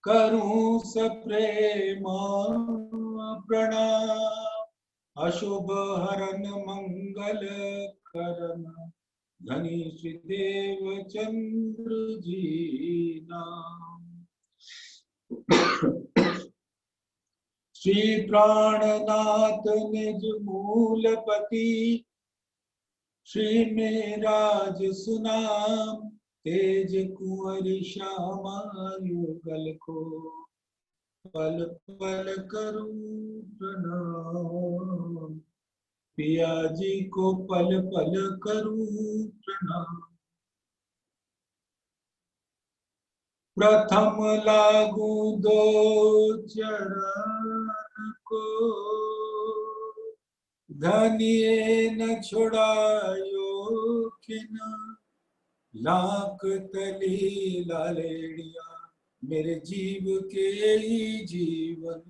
करूं सप्रेम प्रणाम। अशुभ हरन मंगल करन धनी श्री देव चंद्र जी नाम। श्री प्राणनाथ निज मूलपति श्री मेराज सुनाम। तेज कुंवर श्यामा युगल को पल पल करूं प्रणाम। पिया जी को पल पल करूं प्रणाम। प्रथम लागू दो चरण को धनिये न छुड़ायो खिन। लाख तली लालेड़िया मेरे जीव के ही जीवन।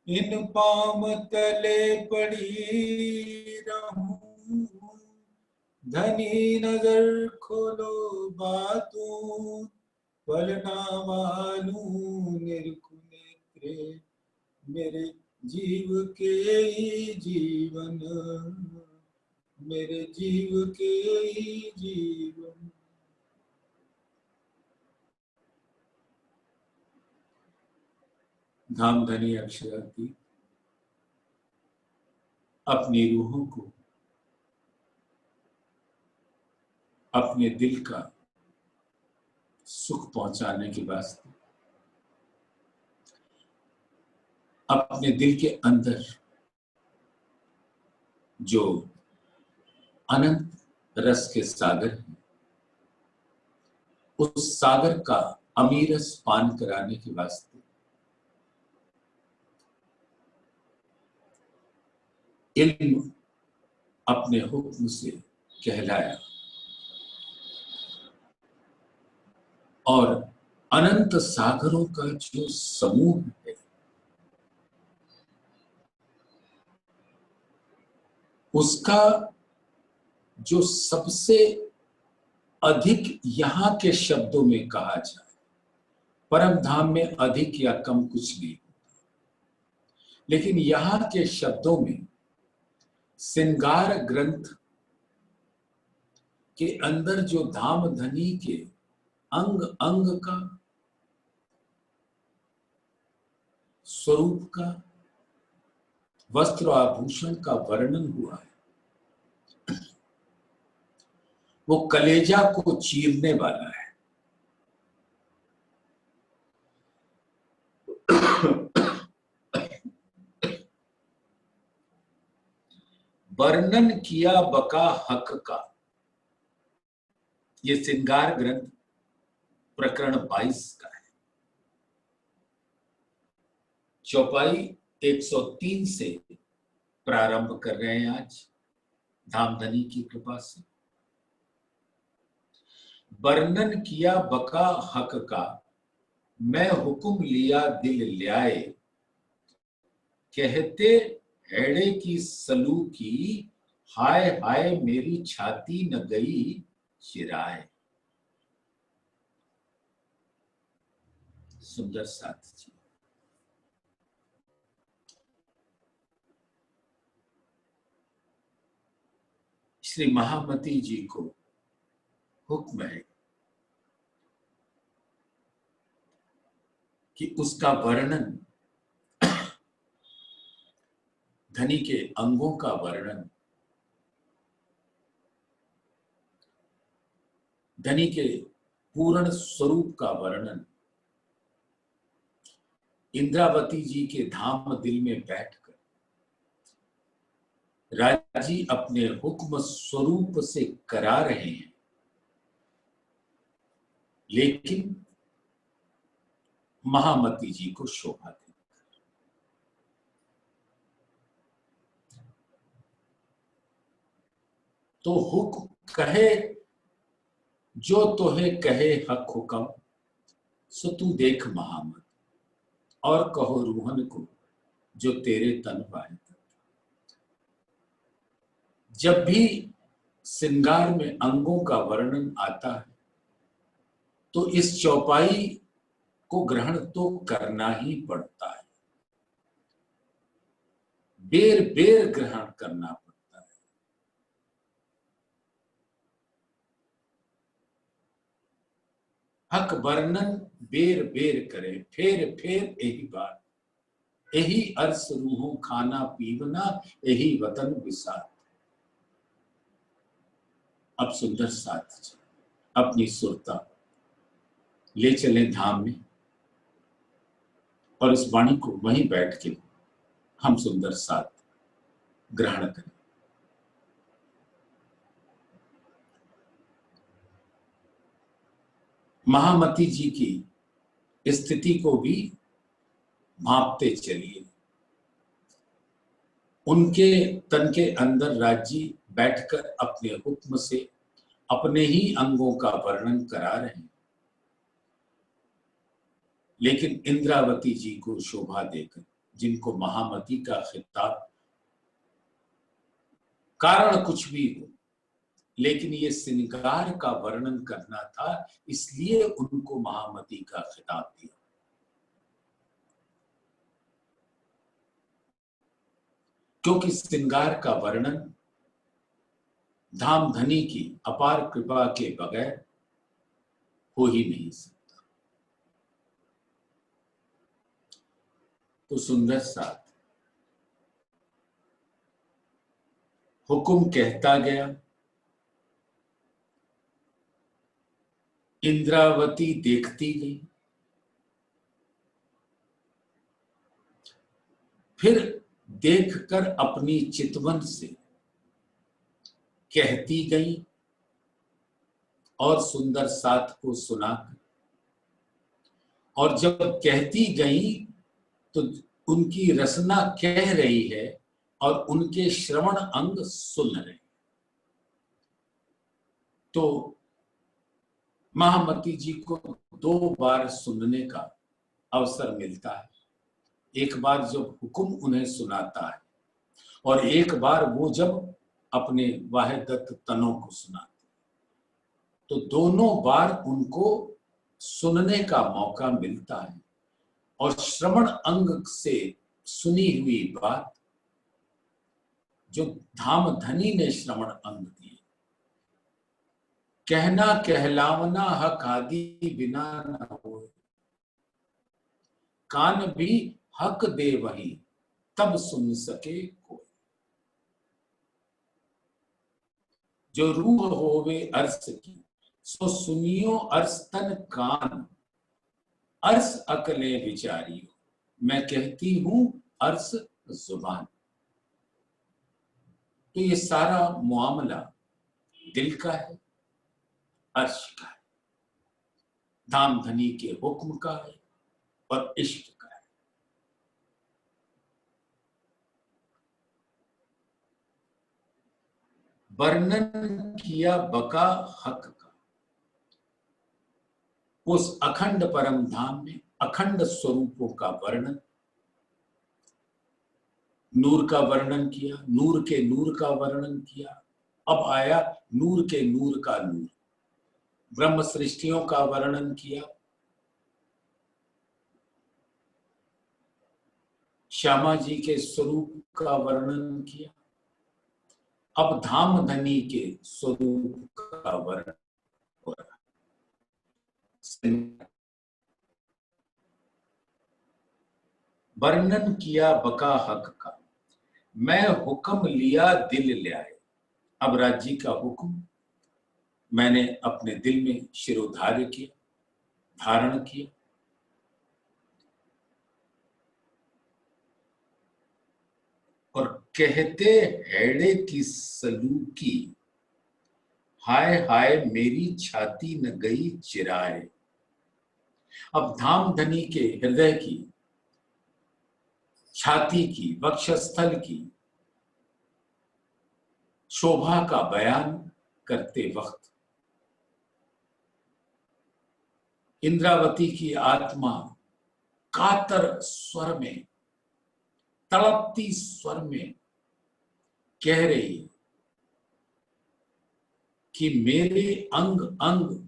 इन पाम तले पड़ी रहूं धनी नजर खोलो बातों। पल ना मालूं निरखु नेत्रे मेरे जीव के ही जीवन। मेरे जीव के ही जीवन। धामधनी अक्षरा की अपनी रूहों को अपने दिल का सुख पहुंचाने के वास्ते अपने दिल के अंदर जो अनंत रस के सागर हैं उस सागर का अमीरस पान कराने के वास्ते इल्म अपने हुक्म से कहलाया और अनंत सागरों का जो समूह है उसका जो सबसे अधिक यहाँ के शब्दों में कहा जाए, परम धाम में अधिक या कम कुछ नहीं होता, लेकिन यहाँ के शब्दों में श्रृंगार ग्रंथ के अंदर जो धाम धनी के अंग अंग का स्वरूप का वस्त्र आभूषण का वर्णन हुआ है वो कलेजा को चीरने वाला है। वर्णन किया बका हक का, ये श्रृंगार ग्रंथ प्रकरण 22 का है। चौपाई 103 से प्रारंभ कर रहे हैं आज धामधनी की कृपा से। वर्णन किया बका हक का, मैं हुक्म लिया दिल ल्याए। कहते हेड़े की सलू की, हाय हाय मेरी छाती न गई चिराए। सुंदर साथ जी। श्री महामती जी को हुक्म है कि उसका वर्णन, धनी के अंगों का वर्णन, धनी के पूर्ण स्वरूप का वर्णन इंद्रावती जी के धाम दिल में बैठकर राजी अपने हुक्म स्वरूप से करा रहे हैं, लेकिन महामती जी को शोभा दे। तो हुक्म कहे जो तोहे कहे हक हुक्म, सो तू देख महामत और कहो रूहन को जो तेरे तन पाए। जब भी श्रृंगार में अंगों का वर्णन आता है तो इस चौपाई को ग्रहण तो करना ही पड़ता है, बेर बेर ग्रहण करना पड़ता है। हक वर्णन बेर बेर करे, फेर फेर यही बात, यही अर्स रूहों खाना पीवना, यही वतन विसात। अब सुंदर साथ अपनी सुरता ले चले धाम में, और इस वाणी को वहीं बैठ के हम सुंदर साथ ग्रहण करें। महामती जी की स्थिति को भी भांपते चलिए। उनके तन के अंदर राज्य बैठकर अपने हुक्म से अपने ही अंगों का वर्णन करा रहे हैं, लेकिन इंद्रावती जी को शोभा देकर, जिनको महामती का खिताब कारण कुछ भी हो, लेकिन ये श्रृंगार का वर्णन करना था, इसलिए उनको महामती का खिताब दिया। क्योंकि श्रृंगार का वर्णन धामधनी की अपार कृपा के बगैर हो ही नहीं सकता। तो सुंदर साथ हुक्म कहता गया, इंद्रावती देखती गई, फिर देखकर अपनी चितवन से कहती गई, और सुंदर साथ को सुनाकर, और जब कहती गई तो उनकी रसना कह रही है और उनके श्रवण अंग सुन रहे हैं। तो महामती जी को 2 बार सुनने का अवसर मिलता है। एक बार जब हुक्म उन्हें सुनाता है, और एक बार वो जब अपने वाहिदत्त तनों को सुनाते, तो दोनों बार उनको सुनने का मौका मिलता है, और श्रवण अंग से सुनी हुई बात जो धामधनी ने श्रवण अंग दिए, कहना कहलावना हक आदि बिना न हो, कान भी हक दे वही तब सुन सके कोई। जो रूह होवे अर्स की सो सुनियो अर्स तन कान, अर्स अकले विचारियो मैं कहती हूं अर्स जुबान। तो ये सारा मुआमला दिल का है, अर्श का है, धामधनी के हुक्म का है और इश्क का है। वर्णन किया बका हक का, उस अखंड परम धाम में अखंड स्वरूपों का वर्णन, नूर का वर्णन किया, नूर के नूर का वर्णन किया, अब आया नूर के नूर का नूर, ब्रह्म सृष्टियों का वर्णन किया, श्यामा जी के स्वरूप का वर्णन किया, अब धामधनी के स्वरूप का वर्णन हो रहा है। वर्णन किया बका हक का, मैं हुक्म लिया दिल ले आए। अब राज्य का हुक्म मैंने अपने दिल में शिरोधार्य किया, धारण किया, और कहते हैड़े की सलूकी, हाय हाय मेरी छाती न गई चिराए। अब धामधनी के हृदय की, छाती की, वक्षस्थल की शोभा का बयान करते वक्त इंद्रावती की आत्मा कातर स्वर में, तड़पती स्वर में कह रही है कि मेरे अंग अंग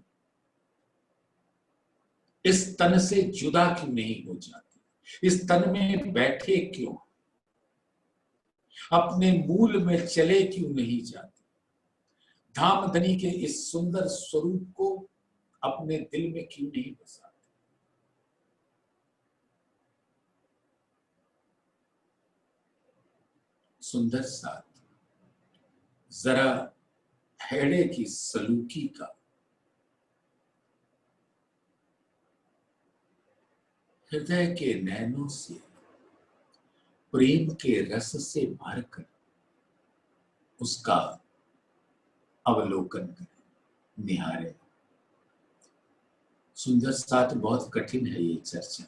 इस तन से जुदा क्यों नहीं हो जाती, इस तन में बैठे क्यों, अपने मूल में चले क्यों नहीं जाती, धामधनी के इस सुंदर स्वरूप को अपने दिल में क्यों नहीं बसाते। सुंदर साथ जरा हेड़े की सलूकी का हृदय के नैनों से प्रेम के रस से भरकर उसका अवलोकन करें, निहारें। सुंदर साथ बहुत कठिन है ये चर्चा।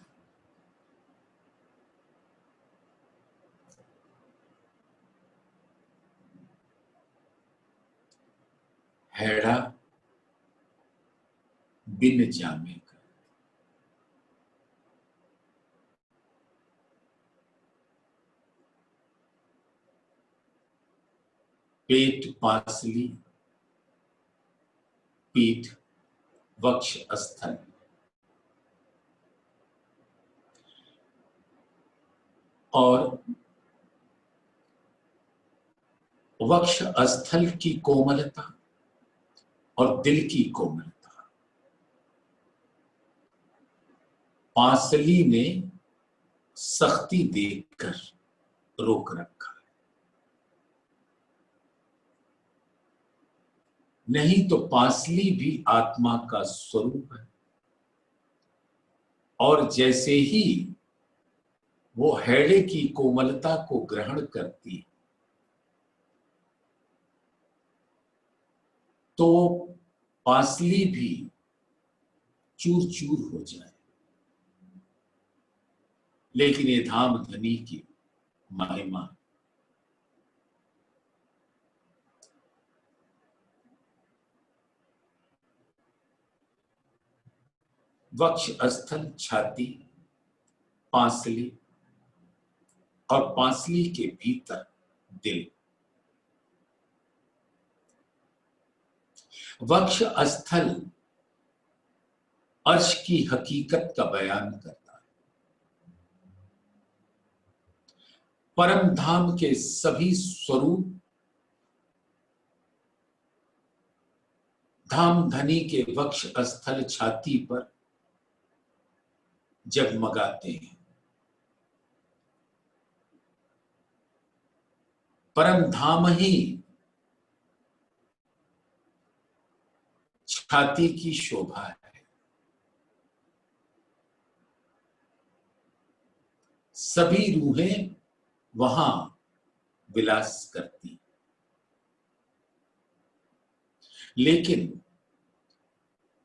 हैड़ा बिन जामे का, पेट पासली, पीठ वक्ष स्थल, और वक्ष स्थल की कोमलता और दिल की कोमलता पासली ने सख्ती देखकर रोक रखा है। नहीं तो पासली भी आत्मा का स्वरूप है, और जैसे ही वो हैड़े की कोमलता को ग्रहण करती है तो पासली भी चूर चूर हो जाए। लेकिन ये धामधनी की महिमा, वक्ष स्थल, छाती, पांसली और पांसली के भीतर दिल। वक्ष स्थल अर्श की हकीकत का बयान करता है। परम धाम के सभी स्वरूप धामधनी के वक्ष स्थल, छाती पर जगमगाते हैं। परम धाम ही छाती की शोभा है। सभी रूहें वहां विलास करती, लेकिन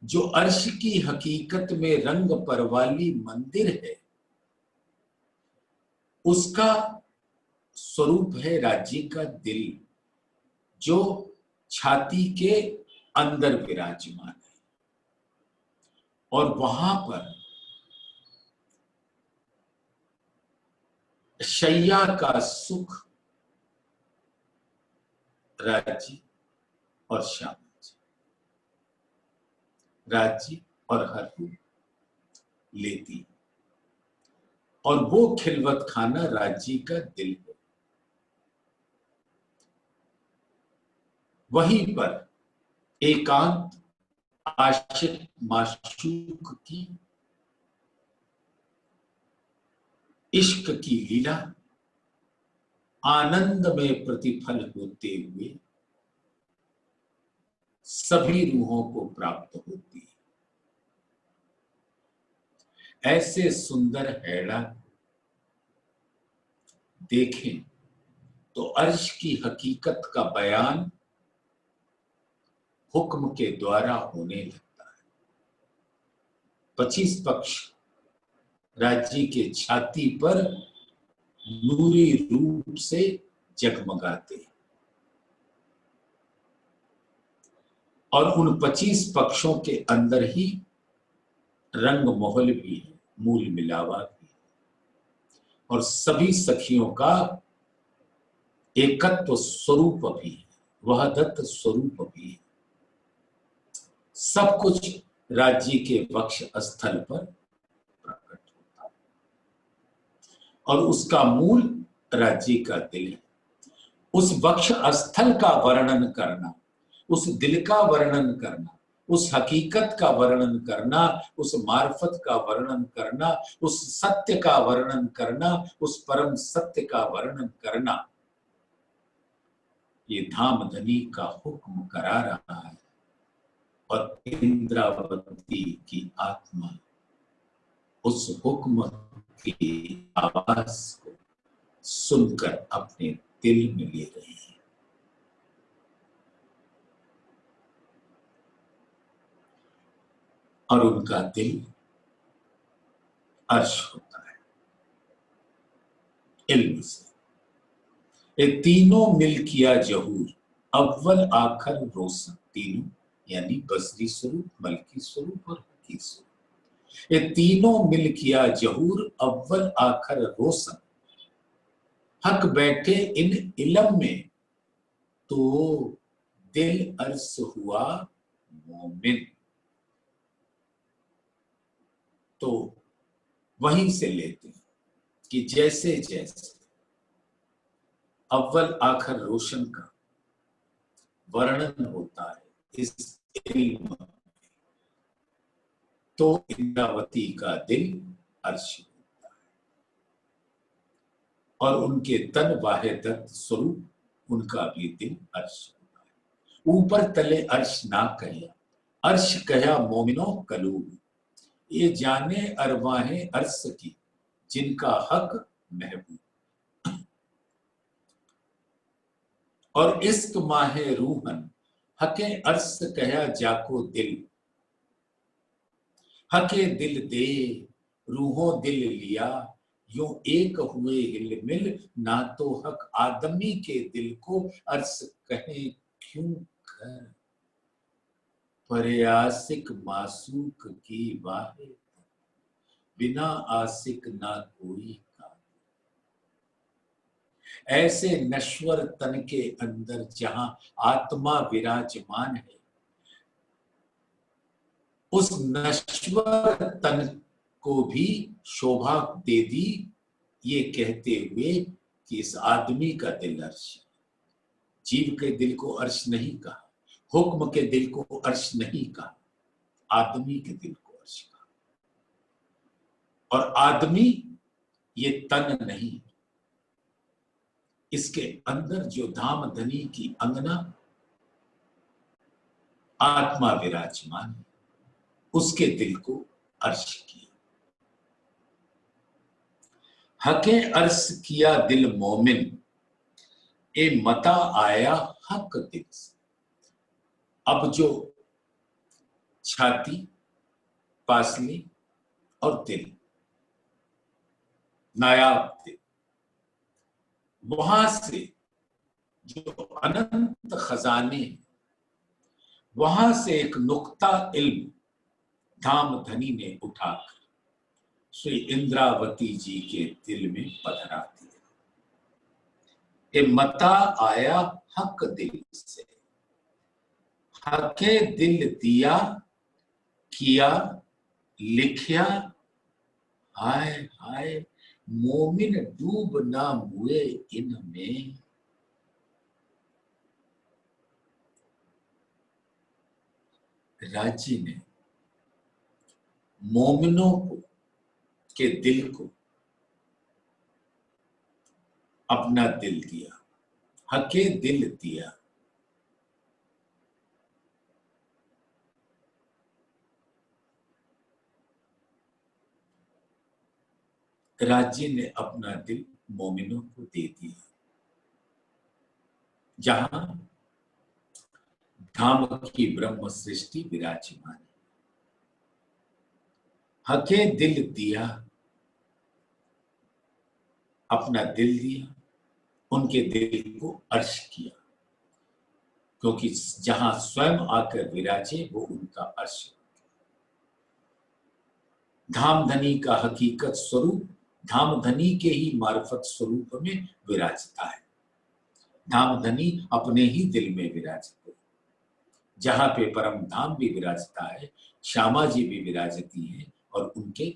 जो अर्श की हकीकत में रंग परवाली मंदिर है, उसका स्वरूप है राज्य का दिल, जो छाती के अंदर विराजमान है। और वहां पर शैया का सुख राज्य और श्याम, राज्य और हर रूप लेती, और वो खिलवत खाना राज्य का दिल है। वहीं पर एकांत आशिक माशूक की इश्क की लीला आनंद में प्रतिफल होते हुए सभी रूहों को प्राप्त होती है। ऐसे सुंदर हैड़ा देखें तो अर्श की हकीकत का बयान हुक्म के द्वारा होने लगता है। 25 पक्ष राज्य के छाती पर नूरी रूप से जगमगाते, और उन 25 पक्षों के अंदर ही रंग मोहल भी है, मूल मिलावा भी है, और सभी सखियों का एकत्व स्वरूप भी है, वहदत स्वरूप भी है। सब कुछ राज्य के वक्ष स्थल पर प्रकट होता है और उसका मूल राज्य का दिल है। उस वक्ष स्थल का वर्णन करना, उस दिल का वर्णन करना, उस हकीकत का वर्णन करना, उस मार्फत का वर्णन करना, उस सत्य का वर्णन करना, उस परम सत्य का वर्णन करना, ये धामधनी का हुक्म करा रहा है। और इंद्रावती की आत्मा उस हुक्म की आवाज को सुनकर अपने दिल में ले रही है। और उनका दिल अर्श होता है इल्म से। ये तीनों मिल किया जहूर, अव्वल आखिर रोशन, तीनों यानी बसरी स्वरूप, मलकी स्वरूप और हकी स्वरूप। ये तीनों मिल किया जहूर, अव्वल आखिर रोशन, हक बैठे इन इल्म में तो दिल अर्श हुआ मोमिन। तो वहीं से लेते हैं कि जैसे जैसे अव्वल आखिर रोशन का वर्णन होता है इस इल्म में, तो इंद्रावती का दिल अर्श होता है और उनके तन वाहे दत्त स्वरूप उनका भी दिल अर्श होता है। ऊपर तले अर्श ना कहिया, अर्श कहा मोमिनो कलूब, ये जाने अरवाहें अर्श की जिनका हक महबूब। और इश्क माहे रूहन हके अर्श कहा जाको दिल, हके दिल दे रूहों दिल लिया, यूं एक हुए हिल मिल, ना तो हक आदमी के दिल को अर्श कहे क्यों कर, परे आशिक मासूक की वाहे, बिना आशिक ना कोई का। ऐसे नश्वर तन के अंदर जहां आत्मा विराजमान है, उस नश्वर तन को भी शोभा दे दी ये कहते हुए कि इस आदमी का दिल अर्श। जीव के दिल को अर्श नहीं कहा, हुक्म के दिल को अर्श नहीं कहा, आदमी के दिल को अर्श कहा। और आदमी ये तन नहीं, इसके अंदर जो धामधनी की अंगना आत्मा विराजमान है, उसके दिल को अर्श किया। हके अर्श किया दिल मोमिन, ए मता आया हक दिल से। अब जो छाती, पासली और दिल, नायाब दिल, वहां से जो अनंत खजाने, वहां से एक नुक्ता इल्म धामधनी ने उठाकर श्री इंद्रावती जी के दिल में पधरा दिया। ये मता आया हक दिल से, हके दिल दिया किया लिखिया, हाय हाय मोमिन डूब ना हुए इनमें। राज्य ने मोमिनों को के दिल को अपना दिल दिया, हके दिल दिया। राज्य ने अपना दिल मोमिनों को दे दिया, जहां धाम की ब्रह्म सृष्टि विराजमान है। हके दिल दिया, अपना दिल दिया, उनके दिल को अर्श किया, क्योंकि जहां स्वयं आकर विराजे वो उनका अर्श। धामधनी का हकीकत स्वरूप धामधनी के ही मार्फत स्वरूप में विराजता है। धामधनी अपने ही दिल में विराजते, जहां पे परम धाम भी विराजता है, श्यामा जी भी विराजती है और उनके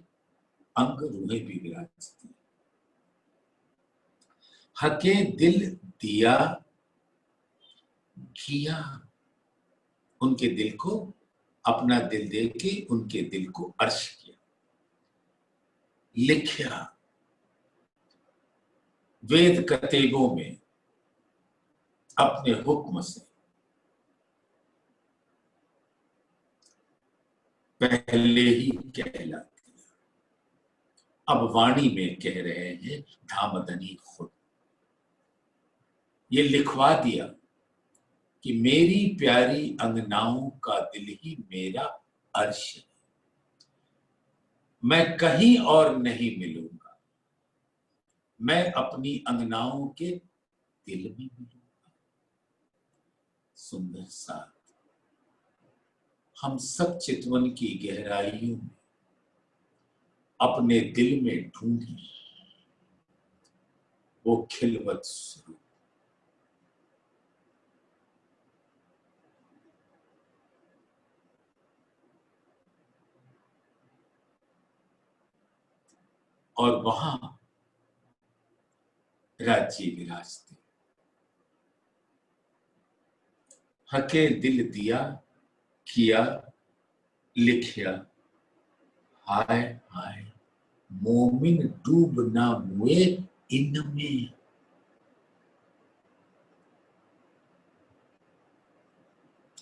अंग रूहें भी विराजती है। हके दिल दिया किया, उनके दिल को अपना दिल दे के उनके दिल को अर्श किया, लिखा वेद कतेबों में अपने हुक्म से, पहले ही कहला दिया, अब वाणी में कह रहे हैं धामधनी खुद। ये लिखवा दिया कि मेरी प्यारी अंगनाओं का दिल ही मेरा अर्श है, मैं कहीं और नहीं मिलूंगा, मैं अपनी अंगनाओं के दिल में मिलूंगा। सुंदर साथ हम सब चितवन की गहराइयों में अपने दिल में ढूंढी वो खिलवत स्वरूप। और वहां राज्य विराजते, हके दिल दिया किया लिखिया, हाय हाय मोमिन डूब ना मुए इनमें।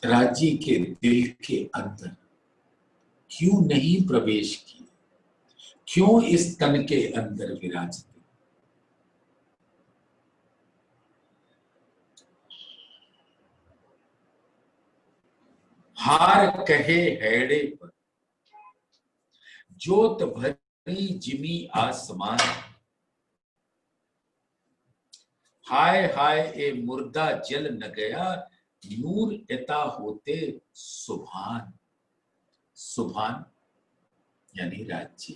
राज्य के दिल के अंदर क्यों नहीं प्रवेश किए, क्यों इस तन के अंदर विराजते। हार कहे हैड़े पर जोत भरी जिमी आसमान, हाय हाय ए मुर्दा जल न गया नूर इता होते सुभान। सुभान यानी राज्य,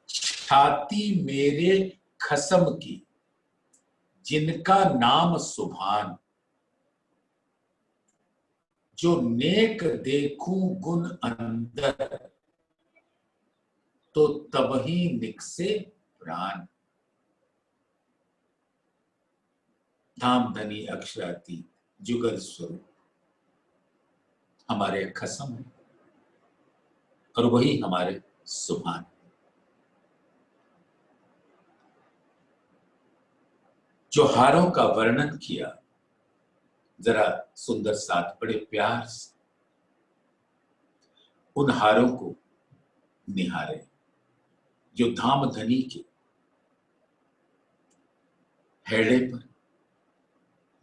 छाती मेरे खसम की जिनका नाम सुभान, जो नेक देखूं गुण अंदर तो तबही निकसे प्राण। धाम धनी अक्षरातीत जुगल स्वरूप हमारे खसम है और वही हमारे सुभान। जो हारों का वर्णन किया जरा सुंदर साथ बड़े प्यार से उन हारों को निहारे जो धाम धनी के हैड़े पर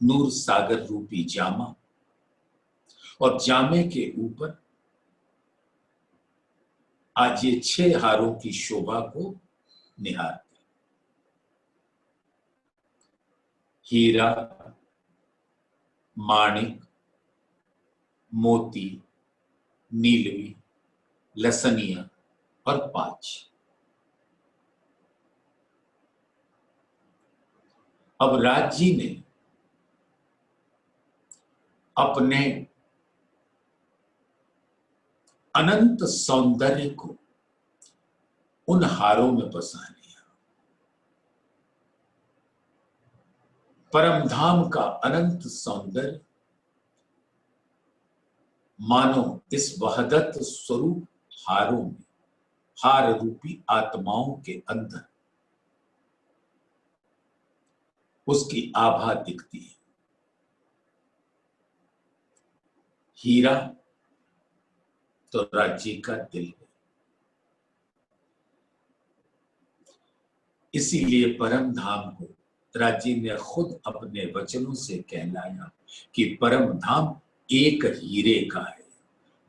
नूर सागर रूपी जामा और जामे के ऊपर आज ये 6 हारों की शोभा को निहारते। हीरा, माणिक, मोती, नीलवी, लसनिया और पांच। अब राज जी ने अपने अनंत सौंदर्य को उन हारों में बसा लिया। परमधाम का अनंत सौंदर्य मानो इस वहदत स्वरूप हारों में, हार रूपी आत्माओं के अंदर उसकी आभा दिखती है। हीरा तो राज्य का दिल है, इसीलिए परम धाम को राज्य ने खुद अपने वचनों से कहलाया कि परम धाम एक हीरे का है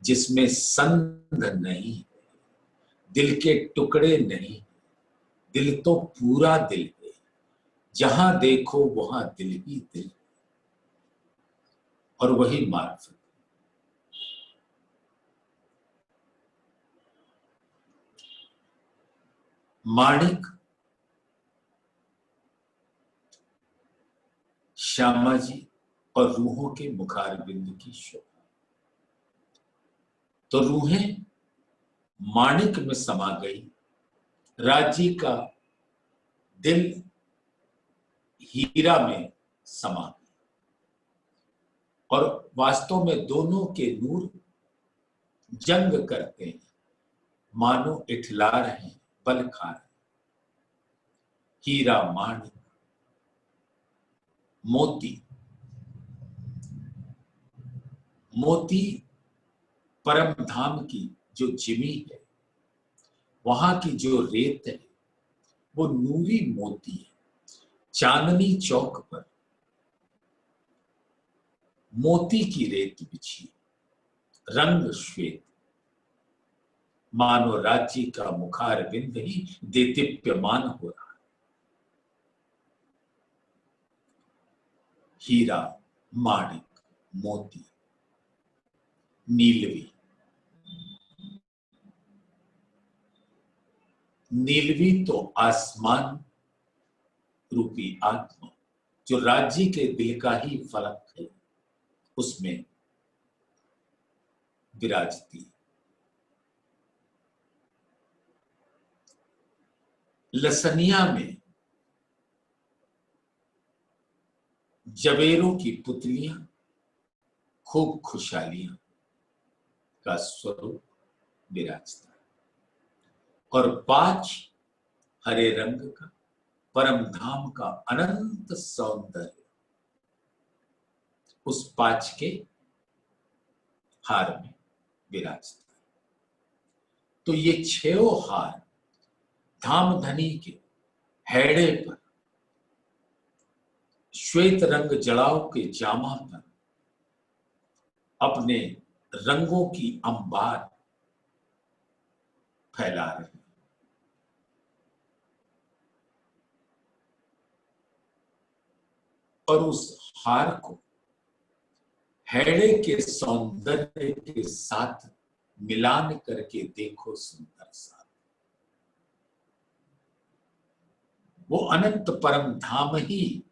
जिसमें संध नहीं, दिल के टुकड़े नहीं, दिल तो पूरा दिल है, जहां देखो वहां दिल ही दिल, और वही मार्फत। माणिक श्यामा जी और रूहों के मुखारबिंद की शोभा, तो रूहें माणिक में समा गई, राज्य का दिल हीरा में समा गई, और वास्तव में दोनों के नूर जंग करते हैं, मानो इठला रहे हैं, बल खा रहे हैं। हीरा, माणिक, मोती। मोती परम धाम की जो जिमी है, वहां की जो रेत है वो नूरी मोती है। चांदनी चौक पर मोती की रेत बिछी, रंग श्वेत, मानो राज्य का मुखार बिंद ही देदीप्यमान हो रहा है। हीरा, माणिक, मोती, नीलवी। नीलवी तो आसमान रूपी आत्मा जो राज्य के दिल का ही फलक है, उसमें विराजती। लसनिया में जबेरों की पुतलियां, खूब खुशहालियां का स्वरूप विराजता है, और पांच हरे रंग का परम धाम का अनंत सौंदर्य उस पांच के हार में विराजता है। तो ये छो हार धाम धनी के हैड़े पर, श्वेत रंग जड़ाव के जामा पर अपने रंगों की अंबार फैला रहे हैं। और उस हार को हैड़े के सौंदर्य के साथ मिलान करके देखो सुंदर सा, वो अनंत परम धाम ही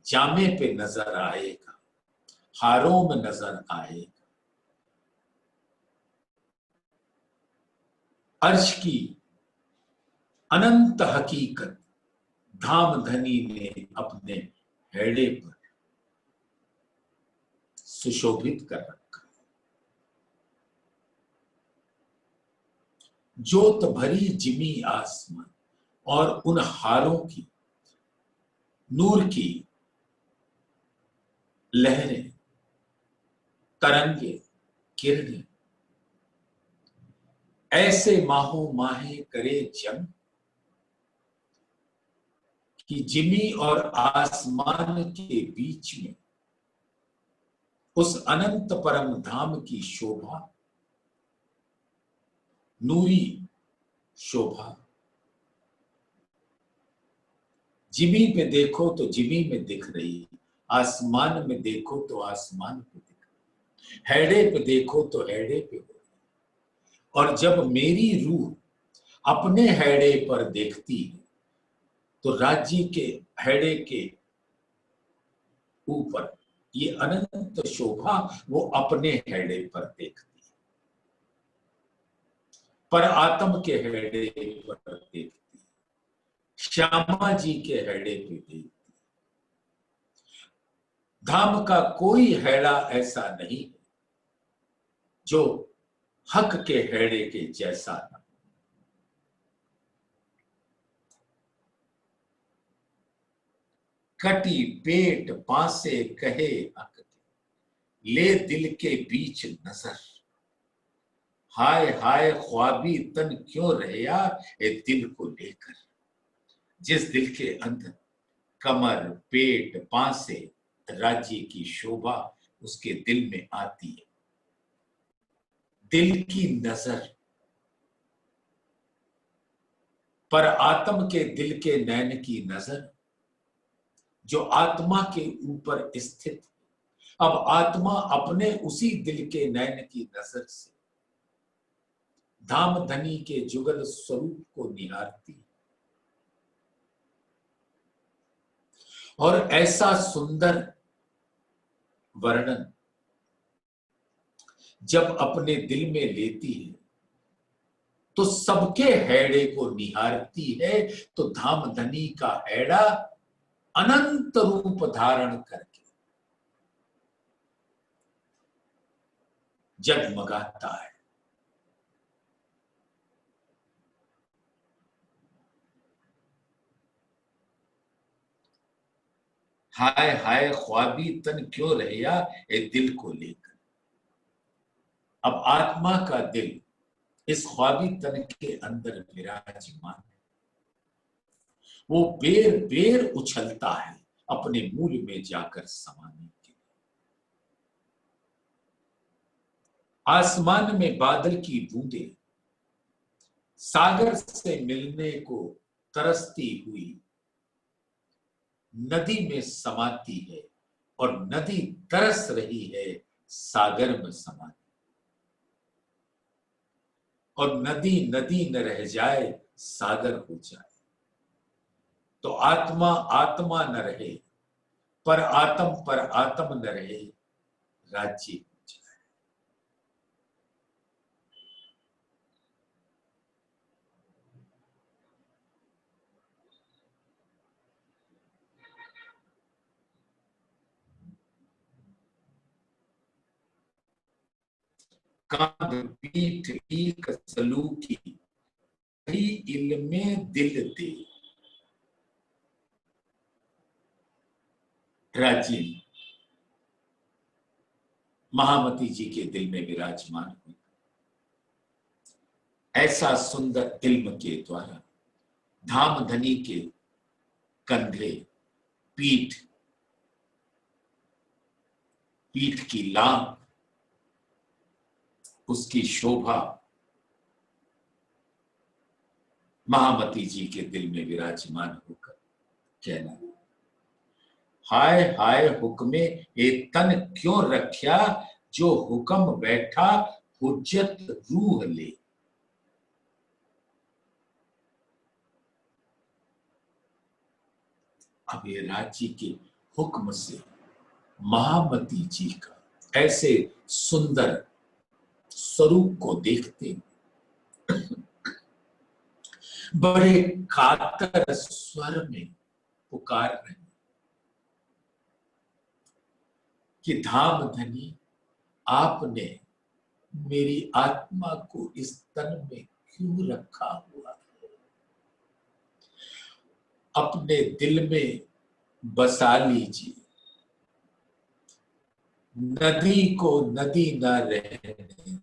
जामे पे नजर आएगा, हारों में नजर आएगा। अर्श की अनंत हकीकत धाम धनी ने अपने हैड़े पर सुशोभित कर रखा। जोत भरी जिमी आसमान और उन हारों की नूर की लहरें, तरंगे, किरणें ऐसे माहो माहे करे जंग कि जिमी और आसमान के बीच में उस अनंत परम धाम की शोभा, नूरी शोभा, जिमी पे देखो तो जिमी में दिख रही, आसमान में देखो तो आसमान पे दिख रही, हैड़े पे देखो तो हैड़े पे हो रही। और जब मेरी रूह अपने हैड़े पर देखती है तो राज्य के हैड़े के ऊपर ये अनंत शोभा वो अपने हैड़े पर देखती है, पर आत्म के हैड़े पर देखती है, श्यामा जी के हैड़े पे देखती है। धाम का कोई हैड़ा ऐसा नहीं जो हक के हैड़े के जैसा न। कटी पेट पासे कहे अक, ले दिल के बीच नजर, हाय हाय ख्वाबी तन क्यों रहया ए दिल को लेकर। जिस दिल के अंदर कमर, पेट, पासे राज्य की शोभा उसके दिल में आती है, दिल की नजर, पर आत्म के दिल के नैन की नजर जो आत्मा के ऊपर स्थित, अब आत्मा अपने उसी दिल के नैन की नजर से धाम धनी के जुगल स्वरूप को निहारती, और ऐसा सुंदर वर्णन जब अपने दिल में लेती है तो सबके हैड़े को निहारती है, तो धामधनी का हैड़ा अनंत रूप धारण करके जगमगाता है। हाय हाय ख्वाबी तन क्यों रहया ए दिल को लेकर। अब आत्मा का दिल इस ख्वाबी तन के अंदर विराजमान है। वो बेर बेर उछलता है अपने मूल में जाकर समाने के लिए। आसमान में बादल की बूंदें सागर से मिलने को तरसती हुई नदी में समाती है, और नदी तरस रही है सागर में समाने। और नदी नदी न रह जाए, सागर हो जाए। तो आत्मा आत्मा न रहे, पर आत्म न रहे, राज्य हो जाए। कांध पीठ ईक सलूकी इल्मे दिल दे। राज्य महामती जी के दिल में विराजमान हुई। ऐसा सुंदर इल्म के द्वारा धामधनी के कंधे, पीठ, पीठ की लांग, उसकी शोभा महामती जी के दिल में विराजमान होकर कहना, हाय हाय हुक्मे ए तन क्यों रख्या, जो हुक्म बैठा हुज्जत रूह ले। अब ये राज्य के हुक्म से महामती जी का ऐसे सुंदर स्वरूप को देखते बड़े कातर स्वर में पुकार रहे कि धामधनी, आपने मेरी आत्मा को इस तन में क्यों रखा हुआ है। अपने दिल में बसा लीजिए, नदी को नदी न रहने,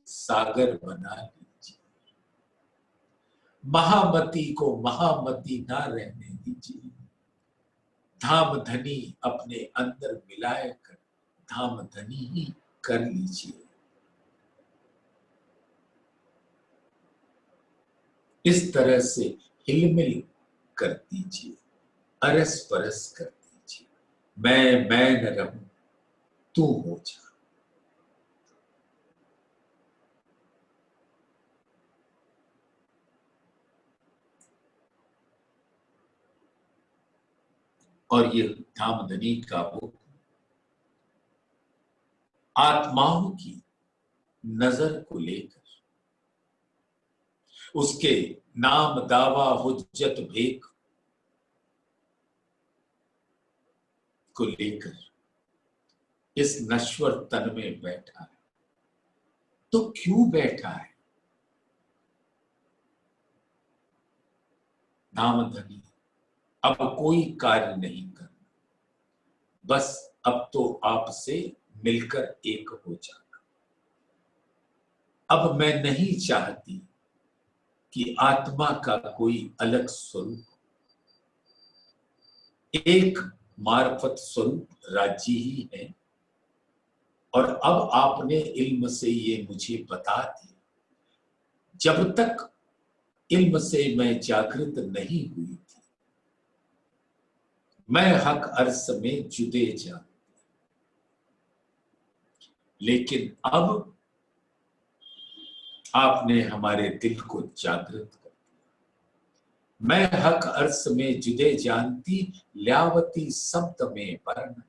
सागर बना लीजिए। महामती को महामती ना रहने दीजिए। धामधनी अपने अंदर मिलाए कर धामधनी ही कर लीजिए। इस तरह से हिलमिल कर दीजिए, अरस परस कर दीजिए। मैं न रहूं, तू हो जा। और ये धामधनी का वो आत्माओं की नजर को लेकर, उसके नाम दावा हुज्जत भेक को लेकर इस नश्वर तन में बैठा है। तो क्यों बैठा है? धामधनी, अब कोई कार्य नहीं करना, बस अब तो आपसे मिलकर एक हो जाना। अब मैं नहीं चाहती कि आत्मा का कोई अलग स्वरूप, एक मार्फत स्वरूप राज्य ही है। और अब आपने इल्म से ये मुझे बता दिया। जब तक इल्म से मैं जागृत नहीं हुई थी, मैं हक अर्स में जुदे जा, लेकिन अब आपने हमारे दिल को जागृत कर दिया। मैं हक अर्स में जुदे जानती, ल्यावती शब्द में वर्णन,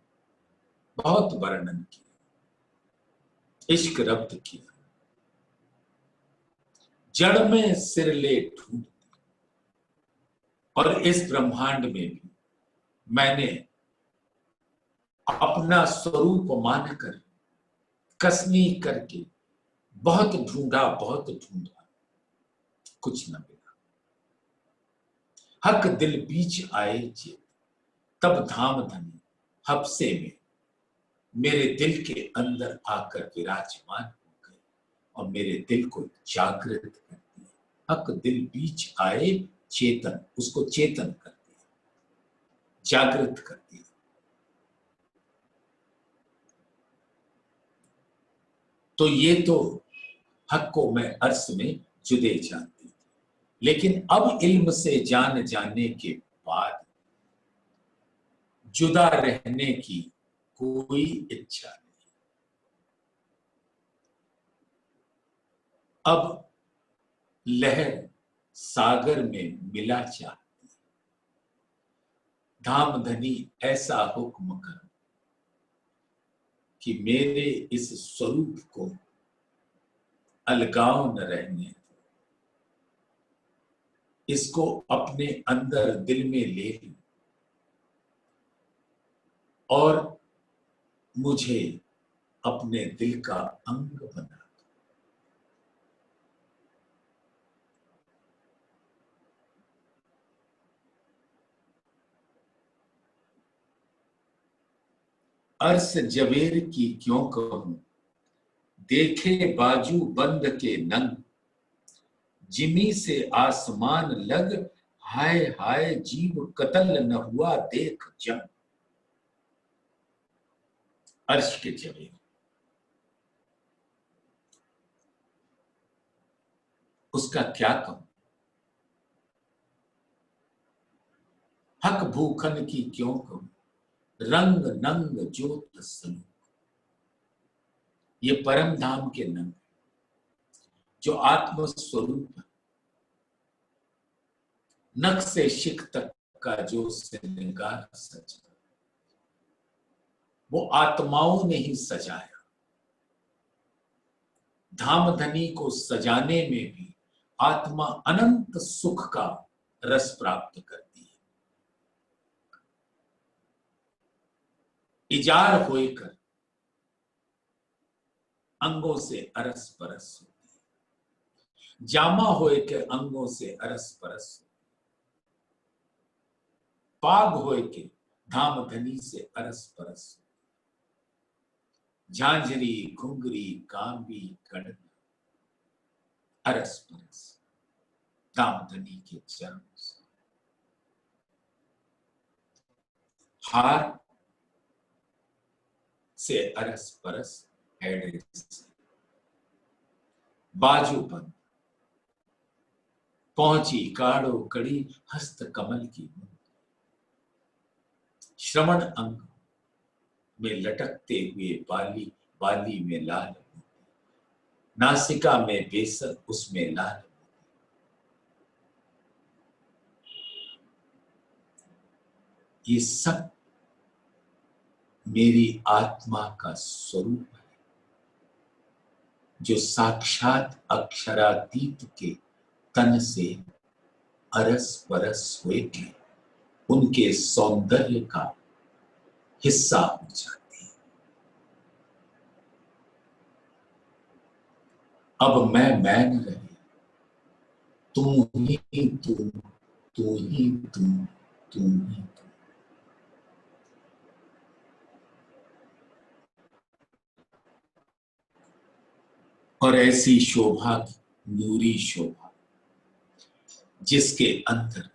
बहुत वर्णन किया। इश्क रब्त किया, जड़ में सिर ले ढूंढ, और इस ब्रह्मांड में भी मैंने अपना स्वरूप मानकर कसनी करके बहुत ढूंढा, कुछ न मिला। हक दिल बीच आए चेत, तब धाम धनी हफ्से में मेरे दिल के अंदर आकर विराजमान हो गए और मेरे दिल को जागृत कर दिया। हक दिल बीच आए चेतन, उसको चेतन कर दिया, जागृत कर दिया। तो ये तो हक को मैं अर्श में जुदे जानती थी, लेकिन अब इल्म से जान जाने के बाद जुदा रहने की कोई इच्छा नहीं। अब लहर सागर में मिला चाहती, धाम धनी ऐसा हुक्म कर कि मेरे इस स्वरूप को अलगाव न रहने दो, इसको अपने अंदर दिल में ले लो और मुझे अपने दिल का अंग बना दो। अर्श जवेर की क्यों कहूं, देखे बाजू बंद के नंग, जिमी से आसमान लग, हाय हाय जीव कत्ल न हुआ देख जंग। अर्श के जवेर, उसका क्या कहूं। हक भूखन की क्यों कहूं, रंग नंग ज्योत सनू, ये परम धाम के नंग जो आत्म स्वरूप है, नख से शिख तक का जो श्रृंगार सजा, वो आत्माओं ने ही सजाया। धाम धनी को सजाने में भी आत्मा अनंत सुख का रस प्राप्त करती है। इजार होकर अंगों से अरस परस होती है, जामा होए के अंगों से अरस परस, पाग होए के धाम धनी से अरस परस, झांझरी घुंगरी कांबी कड़न अरस परस, धाम धनी के चरण से। हार से अरस परस हैडे से, बाजू बंद पहुंची काड़ो कड़ी हस्त कमल की, श्रवण अंग में लटकते हुए बाली, बाली में लाल, नासिका में बेसर उसमें लाल। ये सब मेरी आत्मा का स्वरूप है, जो साक्षात अक्षरातीत के तन से अरस परस हुए थे, उनके सौंदर्य का हिस्सा हो जाती है। अब मैं न रही, तुम ही तुम, तू ही तुम, तुम ही तुम। और ऐसी शोभा, नूरी शोभा, जिसके अंदर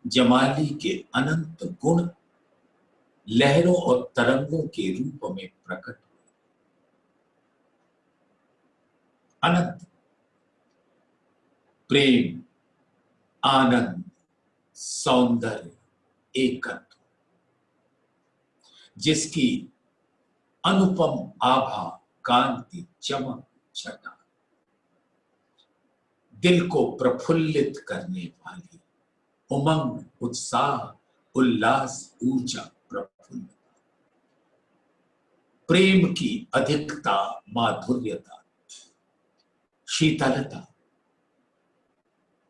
जमाली के अनंत गुण लहरों और तरंगों के रूप में प्रकट हुए। अनंत प्रेम, आनंद, सौंदर्य, एकत्व, जिसकी अनुपम आभा, कांति, चमक, छटा, दिल को प्रफुल्लित करने वाली, उमंग, उत्साह, उल्लास, ऊर्जा, प्रफुल्ल, प्रेम की अधिकता, माधुर्यता, शीतलता,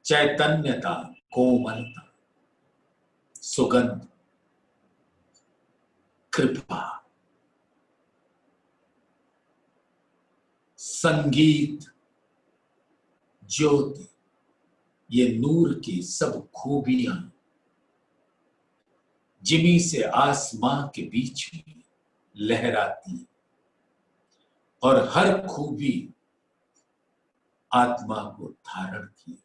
चैतन्यता, कोमलता, सुगंध, कृपा, संगीत, ज्योति, ये नूर की सब खूबियां जिमी से आसमां के बीच में लहराती और हर खूबी आत्मा को धारण किए।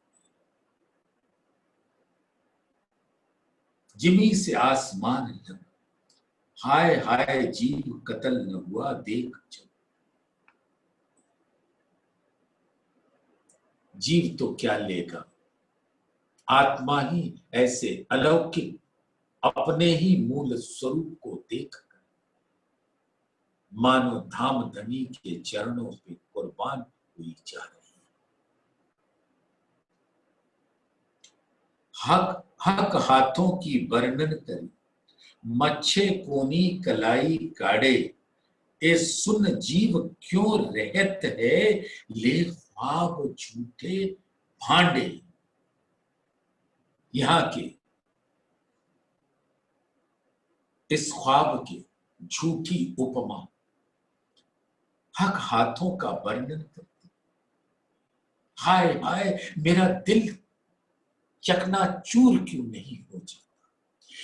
जिमी से आसमान लग, हाय हाय जीव कतल न हुआ देख जब। जीव तो क्या लेगा, आत्मा ही ऐसे अलौकिक अपने ही मूल स्वरूप को देखकर मानो धाम धनी के चरणों पे कुर्बान हुई जा रही है। हक हक हाथों की वर्णन करी, मच्छे कोनी कलाई काड़े, ए सुन जीव क्यों रहत है, ले ख्वाब झूठे भांडे। यहां के इस ख्वाब की झूठी उपमा हक हाथों का वर्णन करती। हाय हाय मेरा दिल चकनाचूर क्यों नहीं हो जाता,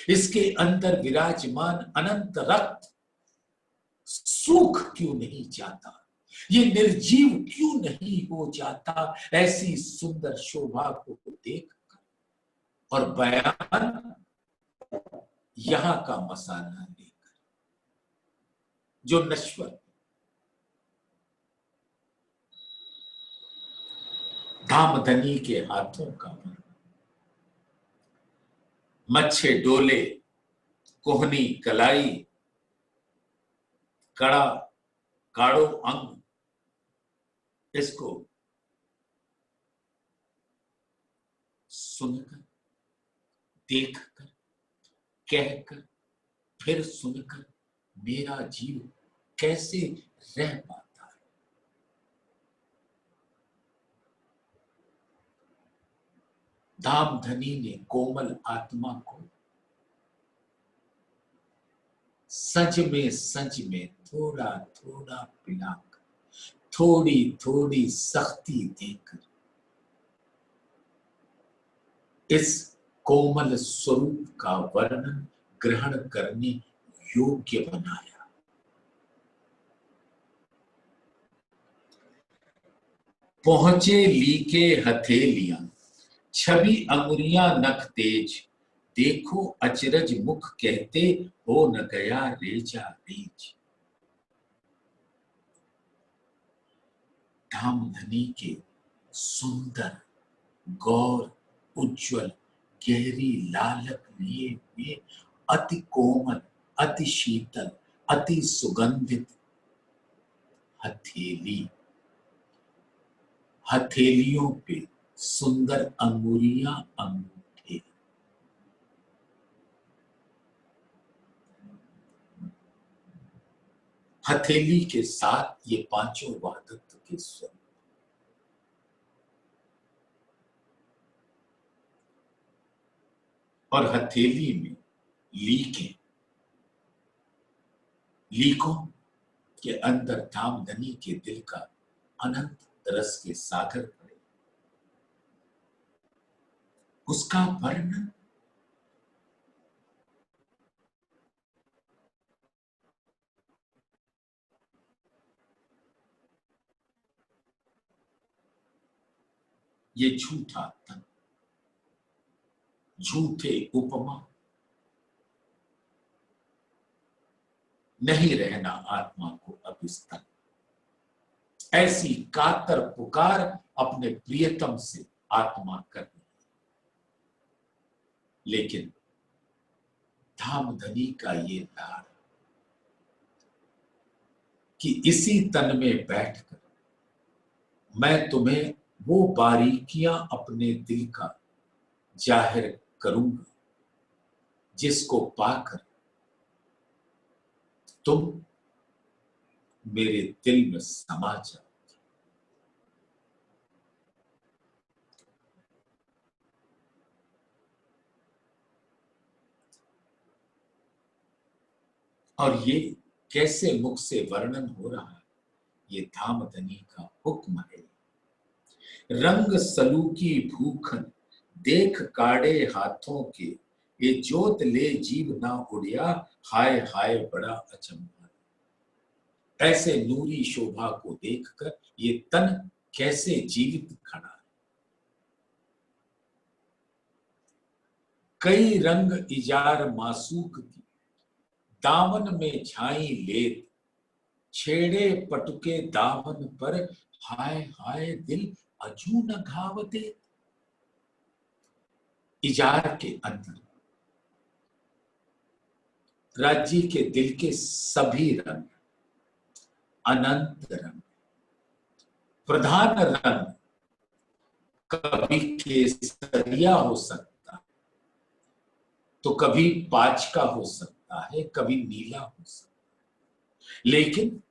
इसके अंदर विराजमान अनंत रक्त सूख क्यों नहीं जाता, ये निर्जीव क्यों नहीं हो जाता, ऐसी सुंदर शोभा को देखकर। और बयान यहां का मसाला लेकर जो नश्वर धामधनी के हाथों का वर्णन, मच्छे डोले, कोहनी कलाई, कड़ा काड़ो अंग, इसको सुनकर, देखकर, कहकर, फिर सुनकर मेरा जीव कैसे रह पाता है। धामधनी ने कोमल आत्मा को सच में थोड़ा थोड़ा पिलाकर, थोड़ी थोड़ी सख्ती देकर इस कोमल स्वरूप का वर्णन ग्रहण करने योग्य बनाया। पहुंचे लीके हथेलियां, छवि अंगुरियां नख तेज, देखो अचरज मुख कहते हो न गया रेजा रेज। धामधनी के सुंदर, गौर, उज्जवल, गहरी लालक लिए हुए अति कोमल, अति शीतल, अति सुगंधित हथेली, हथेलियों पे सुंदर अंगुरियां, अंगूठे, हथेली के साथ ये पांचों वाहदत्व के स्वरूप। और हथेली में लीकें, लीकों के अंदर धामधनी के दिल का अनंत रस के सागर पड़े, उसका वर्णन ये झूठा तन, झूठे उपमा नहीं रहना आत्मा को अब इस तन। ऐसी कातर पुकार अपने प्रियतम से आत्मा कर रही, लेकिन धामधनी का ये लाड़ कि इसी तन में बैठकर मैं तुम्हें वो बारीकियां अपने दिल का जाहिर करूंगा जिसको पाकर तुम मेरे दिल में समा जाओ। और ये कैसे मुख से वर्णन हो रहा है, ये धामधनी का हुक्म है। रंग सलूकी भूखन देख काड़े हाथों के, ये जोत ले जीव ना उड़िया, हाय हाय बड़ा अचंभा। ऐसे नूरी शोभा को देखकर ये तन कैसे जीवित खड़ा है। कई रंग इजार मासूक की, दामन में झाई लेत, छेड़े पटुके दामन पर, हाय हाय दिल अजू न घावते। इजार के अंदर राज्य के दिल के सभी रंग, अनंत रंग, प्रधान रंग कभी केसरिया हो सकता, तो कभी पांच का हो सकता है, कभी नीला हो सकता है, लेकिन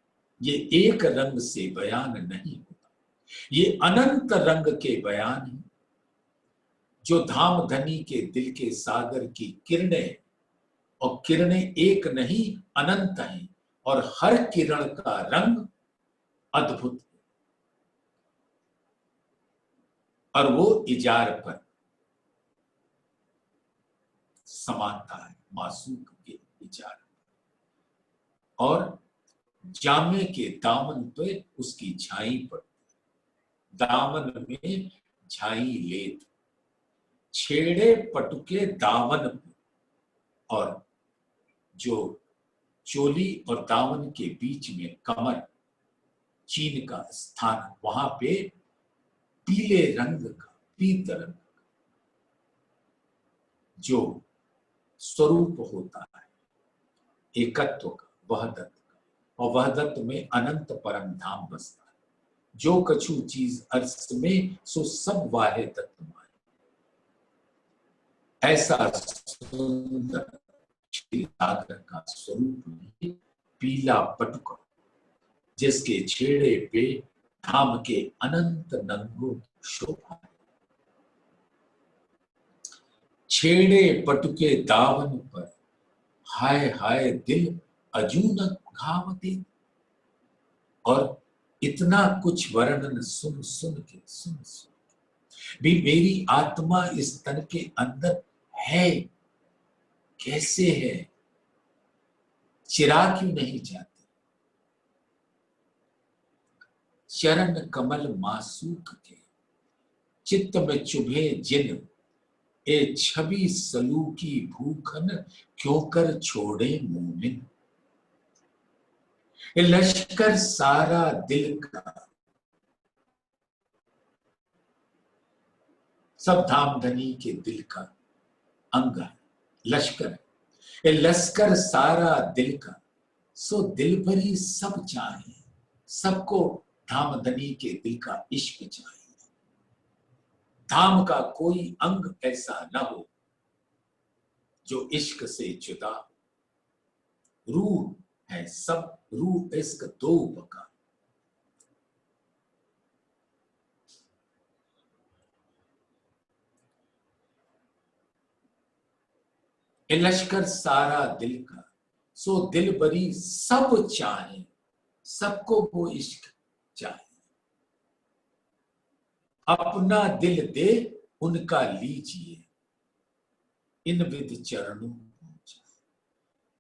ये एक रंग से बयान नहीं होता, ये अनंत रंग के बयान है। जो धामधनी के दिल के सागर की किरणें, और किरणें एक नहीं अनंत हैं, और हर किरण का रंग अद्भुत है। और वो इजार पर समाता है, मासूक के इजार, और जामे के दामन पे उसकी छाई पड़ती, दामन में छाई लेत, छेड़े पटुके दामन पे, और जो चोली और दामन के बीच में कमर, चीन का स्थान, वहां पे पीले रंग का, पीत रंग का जो स्वरूप होता है एकत्व का, वहदत का, और वहदत में अनंत परम धाम बसता है। जो कछु चीज अर्थ में, सो सब वाहे तत्व माए। ऐसा सुंदर श्री सागर का स्वरूप भी पीला पटुका, जिसके छेड़े पे धाम के अनंत नंगों की शोभा है। छेड़े पटुके दावन पर, हाय हाय दिल अजू न घावते। और इतना कुछ वर्णन सुन सुन के भी मेरी आत्मा इस तन के अंदर है, कैसे है, चिरा क्यों नहीं जाती। चरण कमल मासूक के, चित्त में चुभे जिन, ए छवि सलूकी भूखन, क्यों कर छोड़े मोमिन। लश्कर सारा दिल का, सब धामधनी के दिल का अंग है, लश्कर है। ये लश्कर सारा दिल का, सो दिल भरी सब चाहे, सबको धामधनी के दिल का इश्क चाहिए। धाम का कोई अंग ऐसा न हो जो इश्क से जुदा। रूह है सब, रूह इश्क दो बका। लश्कर सारा दिल का, सो दिल भरी सब चाहे, सबको वो इश्क चाहिए। अपना दिल दे उनका लीजिए, इन विद चरणों पहुंचा।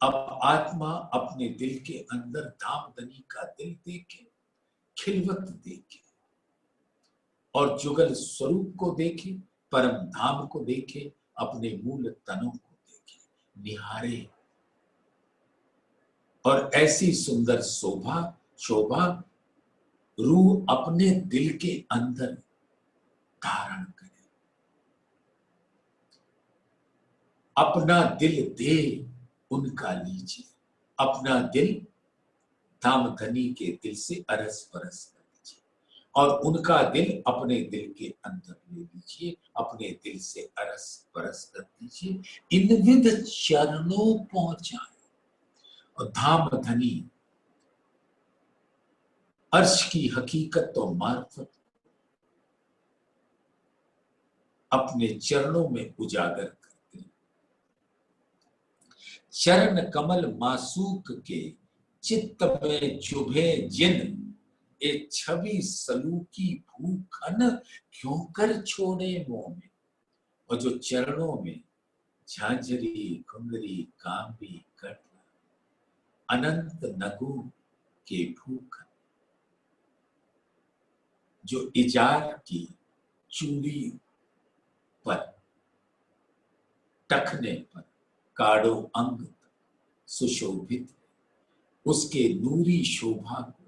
अब आत्मा अपने दिल के अंदर धामधनी का दिल देखे, खिलवत देखे, और जुगल स्वरूप को देखे, परम धाम को देखे, अपने मूल तनों को देखे, निहारे। और ऐसी सुंदर शोभा रूह अपने दिल के अंदर धारण करे। अपना दिल दे उनका लीजिए, अपना दिल धामधनी के दिल से अरस परस कर लीजिए, और उनका दिल अपने दिल के अंदर ले लीजिए, अपने दिल से अरस परस कर दीजिए, इन विद चरणों पहुंचाए। और धामधनी अर्श की हकीकत तो मार्फत अपने चरणों में उजागर करते। चरण कमल मासूक के चित्त में चुभे जिन, ए छवि सलूकी भूखन क्यों कर छोड़े मोह में। और जो चरणों में झांझरी घुंघरी कांबी कट अनंत नगु के भूखन, जो इजार की चूड़ी पर टखने पर काड़ो अंग सुशोभित, उसके नूरी शोभा को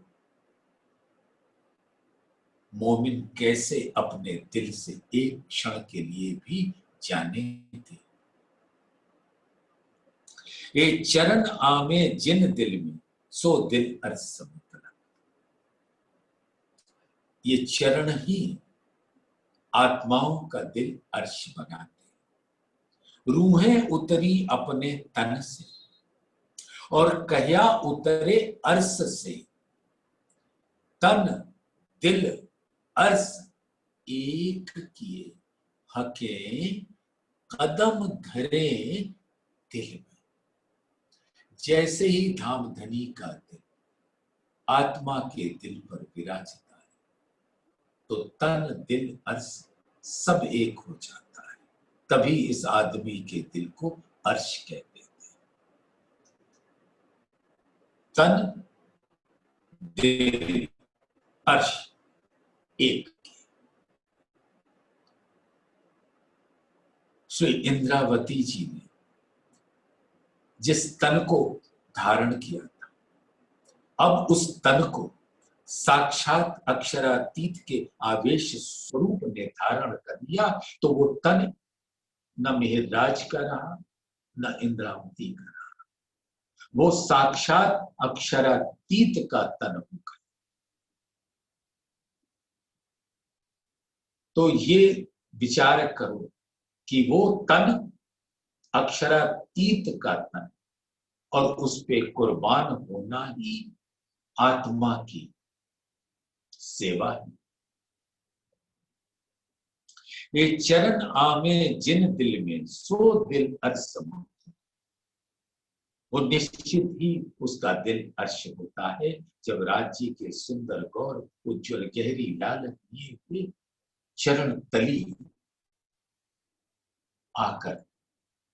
मोमिन कैसे अपने दिल से एक क्षण के लिए भी जाने थे। ये चरण आमे जिन दिल में, सो दिल अर्श मुतलक। ये चरण ही आत्माओं का दिल अर्श बनाते। रूहें उतरी अपने तन से और कहिया उतरे अर्श से, तन दिल अर्श एक किए हके कदम धरे दिल में। जैसे ही धामधनी का दिल आत्मा के दिल पर विराजता है तो तन दिल अर्श सब एक हो जाता है। तभी इस आदमी के दिल को अर्श कहते हैं। तन दिल अर्श एक। श्री इंद्रावती जी ने जिस तन को धारण किया था, अब उस तन को साक्षात अक्षरातीत के आवेश स्वरूप ने धारण कर लिया, तो वो तन न मिहिरराज का रहा न इंद्रावती का रहा, वो साक्षात अक्षरातीत का तन हो गया। तो ये विचार करो कि वो तन अक्षरातीत का तन और उस पे कुर्बान होना ही आत्मा की सेवा है। ये चरण आमे जिन दिल में, सो दिल अर्श मुतलक। वो निश्चित ही उसका दिल अर्श होता है जब राज्य के सुंदर गौर उज्जवल गहरी लाल किए हुए चरण तली आकर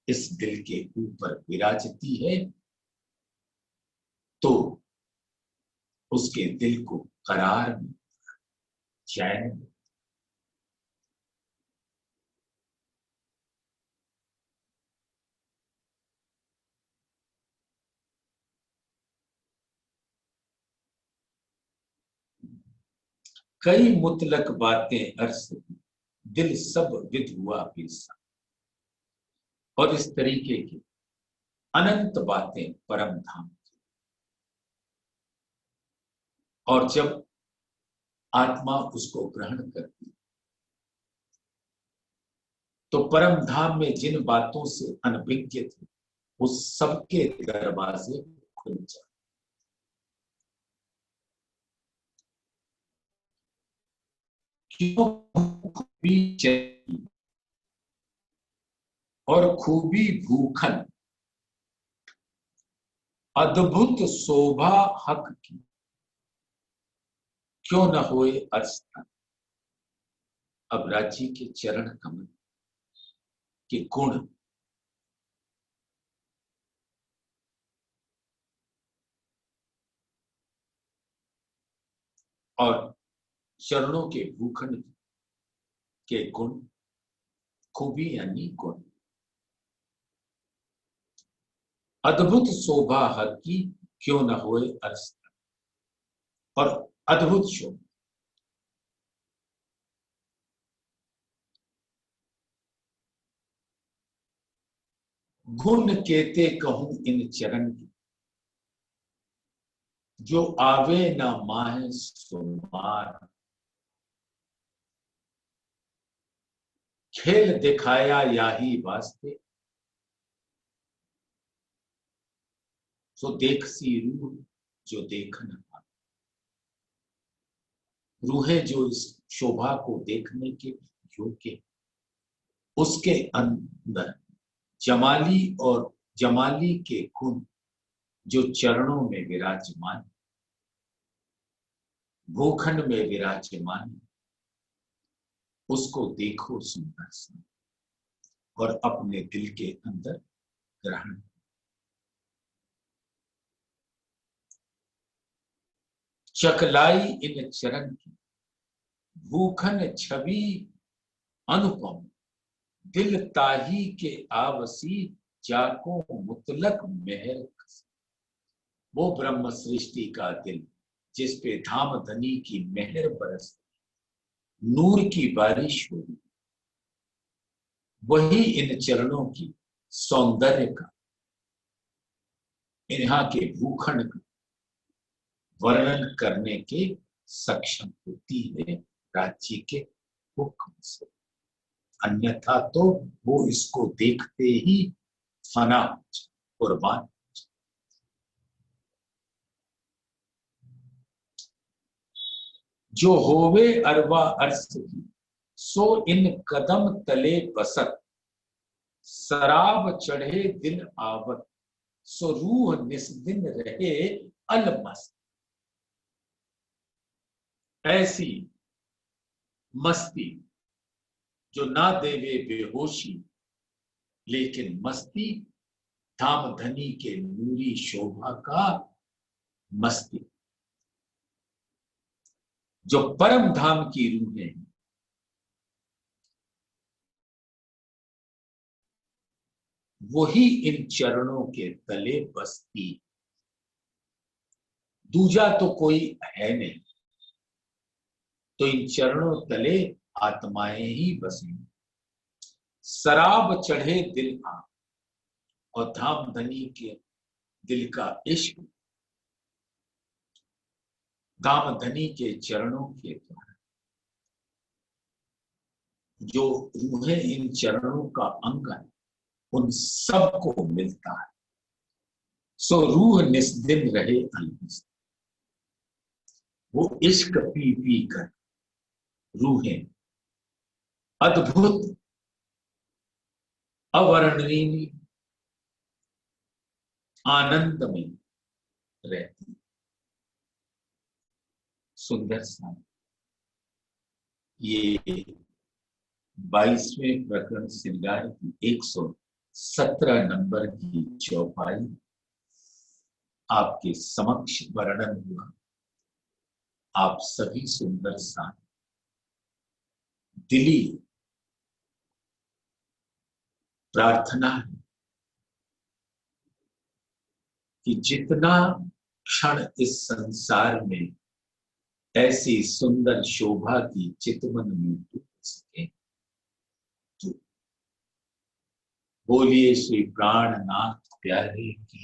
इस दिल के ऊपर विराजती है, तो उसके दिल को करार में चैन। कई मुतलक बातें अर्श दिल सब विद हुआ बेसा। और इस तरीके की अनंत बातें परम धाम की। और जब आत्मा उसको ग्रहण करती तो परम धाम में जिन बातों से अनभिज्ञ थे उस सबके दरवाजे खुल जाते। क्यों खूबी चाहिए और खूबी भूखन, अद्भुत शोभा हक की क्यों न होए अर्श तन। अब राज्य के चरण कमल के गुण और चरणों के भूखंड के गुण, खूबी यानी गुण, अद्भुत शोभा हक की क्यों न होए अर्श तन। और अद्भुत शोभा, गुण केते कहूं इन चरण की, जो आवे न माहे सुमार। खेल दिखाया याही वास्ते, सो देख सी रूह जो देख न पाए। रूहें जो इस शोभा को देखने के योग्य, उसके अंदर जमाली और जमाली के गुण जो चरणों में विराजमान, भूखंड में विराजमान, उसको देखो सुंदर सा और अपने दिल के अंदर ग्रहण। चकलाई इन चरण की भूखन छवि अनुपम, दिल ताही के आवसी जाको मुतलक मेहर। वो ब्रह्म सृष्टि का दिल जिस पे धाम धनी की मेहर बरस, नूर की बारिश हुई, वही इन चरणों की सौंदर्य का, यहाँ के भूखंड का वर्णन करने के सक्षम होती है राज्य के हुक्म से। अन्यथा तो वो इसको देखते ही फना कुर्बान। जो होवे अरवा अर्श की सो इन कदम तले बसत, शराब चढ़े दिल आवत सो रूह निस्दिन रहे अलमस्त। ऐसी मस्ती जो ना देवे बेहोशी, लेकिन मस्ती धाम धनी के नूरी शोभा का मस्ती, जो परम धाम की रूहें हैं, वही इन चरणों के तले बसती। दूजा तो कोई है नहीं, तो इन चरणों तले आत्माएं ही बसेंगी। शराब चढ़े दिल आ, और धाम धनी के दिल का इश्क धाम धनी के चरणों के द्वारा, जो रूहें इन चरणों का अंग है, उन सबको मिलता है। सो रूह निस्दिन रहे अलमस्त। वो इश्क पी पी कर रूहें अद्भुत अवर्णनीय आनंद में रहती। सुंदर सा ये 22वें प्रकरण श्रृंगार की 117 नंबर की चौपाई आपके समक्ष वर्णन हुआ। आप सभी सुंदर सा दिली प्रार्थना है कि जितना क्षण इस संसार में ऐसी सुंदर शोभा की चितवन में डूब सके, तो बोलिए श्री प्राणनाथ प्यारे की।